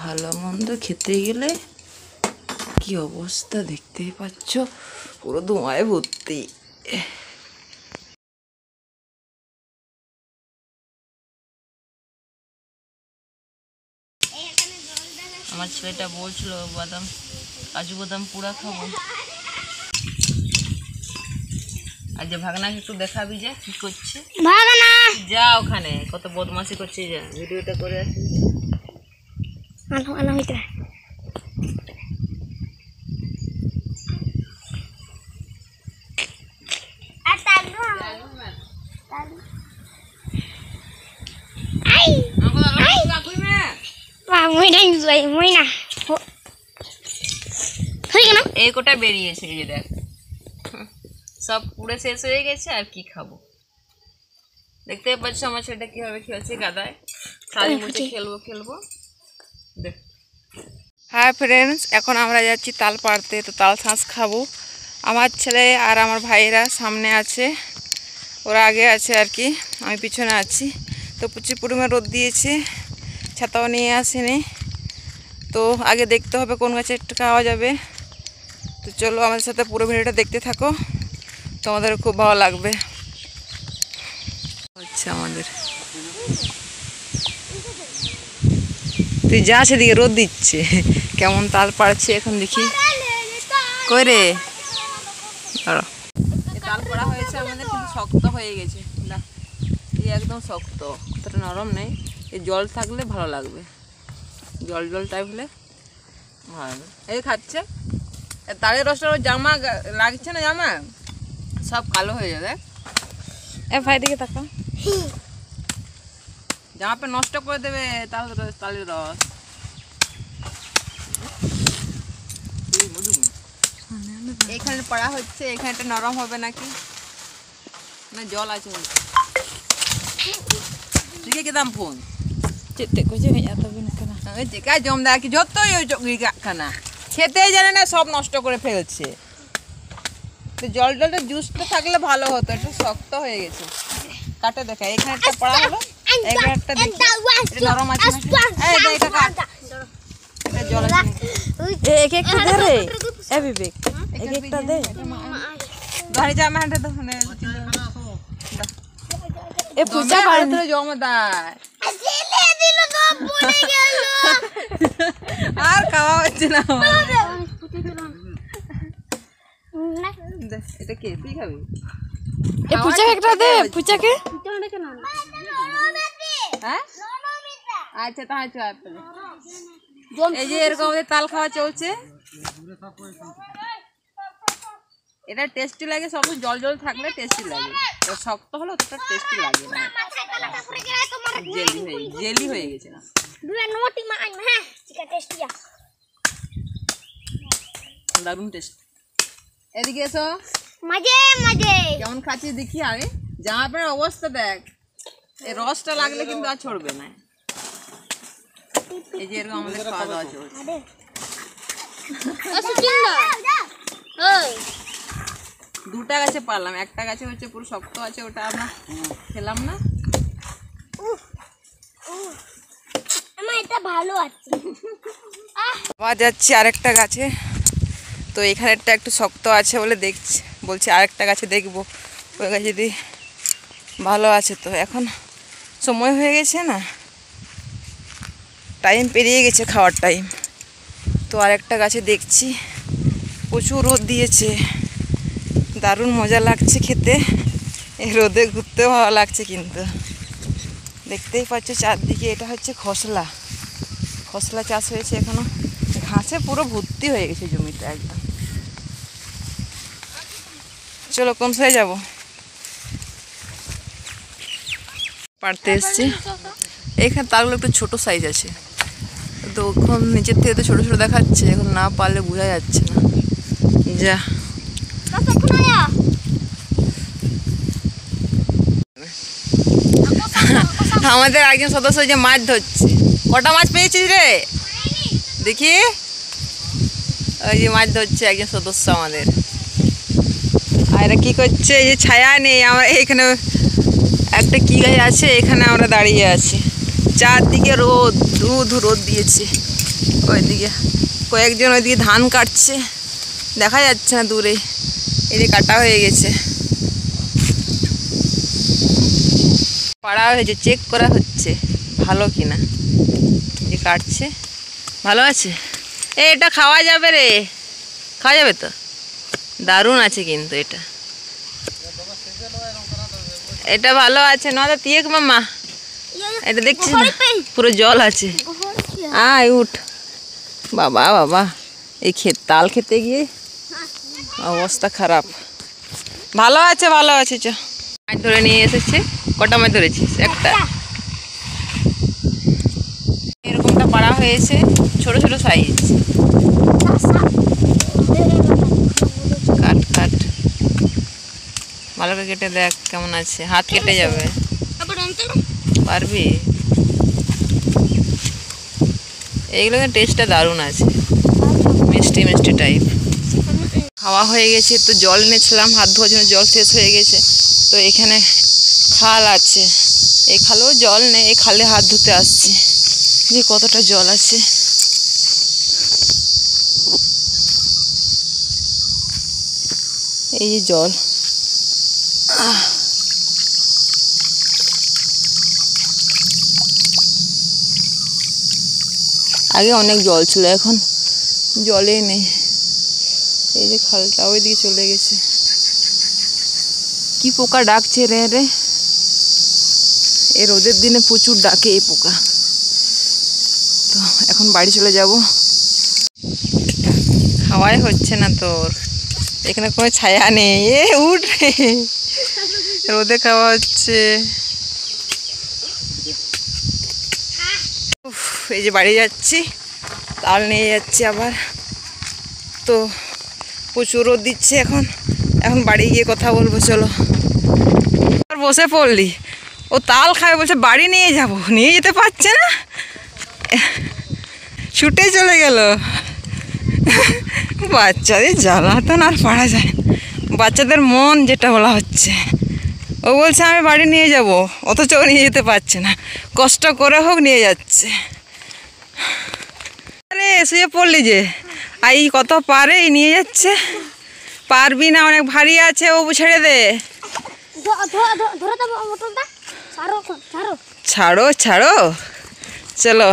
ভালো মন্দ খেতে গেলে কি অবস্থা দেখতেই পাচ্ছ, পুরো ধোঁয়ায় ভর্তি। আমার ছেলেটা বলছিল বাদাম, কাজু বাদাম পুরা খাবো। আর যে ভাগনাকে একটু দেখাবি যে কি করছে। ভাগনা যা ওখানে কত বদমাশি করছে, যা ভিডিওটা করে আসি। এই কোটা বেরিয়েছে, এই যে দেখ সব পুরো শেষ হয়ে গেছে। আর কি খাবো দেখতে পাচ্ছ আমার ছেলেটা কিভাবে খেলছে গাদায়। শাড়ি মুছে খেলবো দেখ। হ্যাঁ ফ্রেন্ডস, এখন আমরা যাচ্ছি তাল পাড়তে, তো তাল শাঁস খাবো। আমার ছেলে আর আমার ভাইয়েরা সামনে আছে, ওরা আগে আছে আর কি, আমি পিছনে আছি। তো প্রচুর পরিমাণ রোদ দিয়েছে, ছাতাও নিয়ে আসেনি। তো আগে দেখতে হবে কোন গাছে খাওয়া যাবে। তো চলো আমাদের সাথে পুরো ভিডিওটা দেখতে থাকো, তোমাদের খুব ভালো লাগবে। আচ্ছা আমাদের তুই যা, সেদিকে রোদ দিচ্ছে, কেমন তাল পাড়ছে এখন দেখি। কই রে, তাল পাড়া হয়েছে আমাদের, কিন্তু শক্ত হয়ে গেছে না, এই একদম শক্ত, অতটা নরম নেই। এই জল থাকলে ভালো লাগবে, জল জল টাইপ হলে ভালো লাগবে। এই খাচ্ছে তালের রসটা, জামা লাগছে না, জামা সব কালো হয়ে যাবে। এ ভাই দিকে তাকা, জামা পে নষ্ট করে দেবে তালের রস। এখানে পড়া হচ্ছে, এখানটা নরম হবে নাকি না জল আছে দিকে কেদাম ফোন চেতে কইছে এতদিন কেনা এই যে কাজ জমদার কি যতই ওই খানা খেতেই জানে না, সব নষ্ট করে ফেলছে। তো জল জলটা জুসটা থাকলে ভালো হতো, একটু শক্ত হয়ে গেছে। কাটে দেখা, এখানে একটা পড়া হলো, এখানে একটা দেখি নরম আছে নাকি। এই দেখ এটা কাট, এটা জল আছে এক একটা দে রে, এ বিবেক এক একটা দে ধরে যা মাঠে তো মানে এ পূজা করে তো জমদার দিলে দিল তো পড়ে গেল, আর খাওয়া হচ্ছে না। এটা কে তুই খাবি? এ পূজা একটা দে, পূজাকে হ্যাঁ আচ্ছা তাহলে চল। এই যে এরকম আমাদের তাল খাওয়া চলছে, এটা টেস্টি লাগে, সব জল জল থাকলে টেস্টি লাগে, শক্ত হলে অতটা টেস্টি লাগে না, জেলি হয়ে গেছে না। দারুণ টেস্ট। এদিকে এসো, কেমন খাচ্ছিস দেখি। আরে জামা প্যান্টের অবস্থা দেখ, এই রসটা লাগলে কিন্তু আর ছড়বে না। এই যে এরকম আমাদের খাওয়া দাওয়া চলছে। দুটা গাছে পারলাম, একটা গাছে হচ্ছে পুরো শক্ত আছে, ওটা আমরা খেলাম না। আবার যাচ্ছি আরেকটা গাছে, তো এখানেরটা একটু শক্ত আছে বলে দেখছি, বলছি আরেকটা গাছে দেখবো, ওই গাছে যদি ভালো আছে। তো এখন সময় হয়ে গেছে না, টাইম পেরিয়ে গেছে খাওয়ার টাইম। তো আরেকটা গাছে দেখছি, প্রচুর রোদ দিয়েছে, দারুণ মজা লাগছে খেতে, এই রোদে ঘুরতেও ভালো লাগছে। কিন্তু দেখতেই পাচ্ছ চারদিকে, এটা হচ্ছে খসলা চাষ হয়েছে, এখনো ঘাসে পুরো ভর্তি হয়ে গেছে জমিটা একদম। চলো কোন সাইড যাবো, পাড়তে এসছি। এখানে তারগুলো একটু ছোট সাইজ আছে, তো ওখান নিচের থেকে তো ছোট ছোট দেখাচ্ছে, এখন না পারলে বোঝা যাচ্ছে না। যা আমাদের একজন সদস্য যে মাছ ধরছে, কটা মাছ পেয়েছিস রে দেখি? ওই যে মাছ ধরছে একজন সদস্য আমাদের। আর এরা কি করছে, এই যে ছায়া নেই, আমরা এখানে একটা কি গাছ আছে, এখানে আমরা দাঁড়িয়ে আছি, চারদিকে রোদ শুধু রোদ দিয়েছে। ওইদিকে কয়েকজন ওইদিকে ধান কাটছে, দেখা যাচ্ছে না দূরে, এই যে কাটা হয়ে গেছে, পাড়া হয়েছে, চেক করা হচ্ছে ভালো কিনা। যে কাটছে ভালো আছে। এটা খাওয়া যাবে রে, খাওয়া যাবে তো, দারুণ আছে কিন্তু এটা, এটা ভালো আছে। না তো তিয়েক মামা, এটা দেখছিস না পুরো জল আছে। আয় উঠ বাবা বাবা, এই তাল খেতে গিয়ে অবস্থা খারাপ। ভালো আছে ভালো আছে, চ মাছ ধরে নিয়ে এসেছে। কটা মাছ ধরেছিস? একটা। এরকমটা পাড়া হয়েছে, ছোট ছোট সাইজ। কাট কাট ভালো করে কেটে দেখ কেমন আছে, হাত কেটে যাবে। পারবি? এইগুলোর টেস্টটা দারুণ আছে, মিষ্টি মিষ্টি টাইপ। খাওয়া হয়ে গেছে তো জল এনেছিলাম হাত ধোয়ার জন্য, জল শেষ হয়ে গেছে। তো এখানে খাল আছে, এই খালেও জল নেই, এই খালে হাত ধুতে আসছি। যে কতটা জল আছে, এই যে জল। আগে অনেক জল ছিল, এখন জলেই নেই। এই যে খালটা ওইদিকে চলে গেছে। কি পোকা ডাকছে রে রে, এই রোদের দিনে প্রচুর ডাকে এই পোকা। তো এখন বাড়ি চলে যাব। খাওয়াই হচ্ছে না তোর, এখানে কোনো ছায়া নেই। এ উঠ রে, রোদে খাওয়া হচ্ছে। এই যে বাড়ি যাচ্ছি, তাল নিয়ে যাচ্ছি আবার। তো প্রচুর রোদ দিচ্ছে এখন, এখন বাড়ি গিয়ে কথা বলবো। চলো। বসে পড়লি, ও তাল খাবে বলছে, বাড়ি নিয়ে যাব, নিয়ে যেতে পারছে না, ছুটে চলে গেল। বাচ্চাদের জ্বালাতন আর পারা যায়, বাচ্চাদের মন যেটা বলা হচ্ছে। ও বলছে আমি বাড়ি নিয়ে যাব, অথচ ও নিয়ে যেতে পারছে না, কষ্ট করে হোক নিয়ে যাচ্ছে। আরে শুয়ে পড়লি যে, আই কত পারে নিয়ে যাচ্ছে। পারবি না, অনেক ভারী আছে, ও ছেড়ে দে। ছাড়ো ছাড়ো, চলো।